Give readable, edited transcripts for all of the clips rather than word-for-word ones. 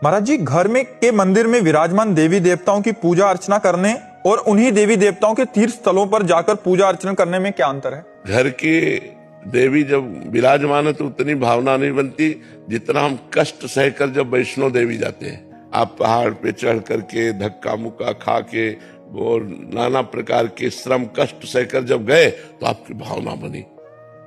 महाराज जी, घर में के मंदिर में विराजमान देवी देवताओं की पूजा अर्चना करने और उन्हीं देवी देवताओं के तीर्थ स्थलों पर जाकर पूजा अर्चना करने में क्या अंतर है? घर की देवी जब विराजमान है तो उतनी भावना नहीं बनती जितना हम कष्ट सहकर जब वैष्णो देवी जाते हैं। आप पहाड़ पे चढ़ करके धक्का मुक्का खा के और नाना प्रकार के श्रम कष्ट सहकर जब गए तो आपकी भावना बनी।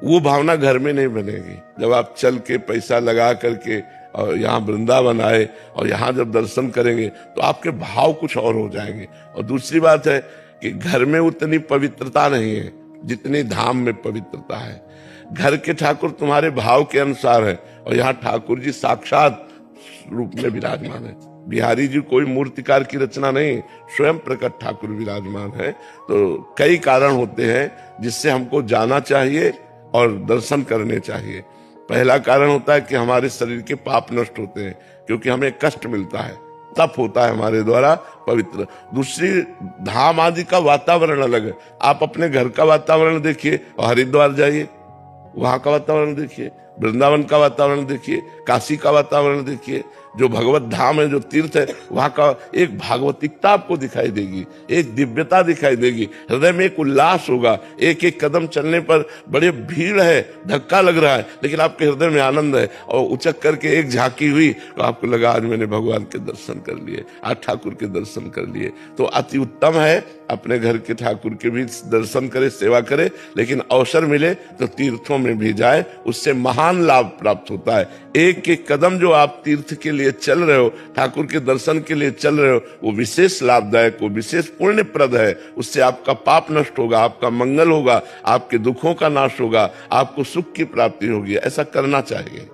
वो भावना घर में नहीं बनेगी। जब आप चल के पैसा लगा करके और यहाँ वृंदावन आए और यहाँ जब दर्शन करेंगे तो आपके भाव कुछ और हो जाएंगे। और दूसरी बात है कि घर में उतनी पवित्रता नहीं है जितनी धाम में पवित्रता है। घर के ठाकुर तुम्हारे भाव के अनुसार है और यहाँ ठाकुर जी साक्षात रूप में विराजमान है। बिहारी जी कोई मूर्तिकार की रचना नहीं, स्वयं प्रकट ठाकुर विराजमान है। तो कई कारण होते हैं जिससे हमको जाना चाहिए और दर्शन करने चाहिए। पहला कारण होता है कि हमारे शरीर के पाप नष्ट होते हैं क्योंकि हमें कष्ट मिलता है, तप होता है हमारे द्वारा पवित्र। दूसरी, धाम आदि का वातावरण अलग है। आप अपने घर का वातावरण देखिए और हरिद्वार जाइए, वहां का वातावरण देखिए, वृंदावन का वातावरण देखिए, काशी का वातावरण देखिए। जो भगवत धाम है, जो तीर्थ है, वहां का एक भागवतिकता आपको दिखाई देगी, एक दिव्यता दिखाई देगी, हृदय में एक उल्लास होगा। एक एक कदम चलने पर बड़े भीड़ है, धक्का लग रहा है, लेकिन आपके हृदय में आनंद है। और उचक करके एक झांकी हुई तो आपको लगा आज मैंने भगवान के दर्शन कर लिए, आज ठाकुर के दर्शन कर लिए। तो अति उत्तम है अपने घर के ठाकुर के भी दर्शन करे, सेवा करे, लेकिन अवसर मिले तो तीर्थों में भी जाए, उससे महान लाभ प्राप्त होता है। एक एक कदम जो आप तीर्थ के लिए चल रहे हो, ठाकुर के दर्शन के लिए चल रहे हो, वो विशेष लाभदायक, वो विशेष पुण्यप्रद है। उससे आपका पाप नष्ट होगा, आपका मंगल होगा, आपके दुखों का नाश होगा, आपको सुख की प्राप्ति होगी। ऐसा करना चाहिए।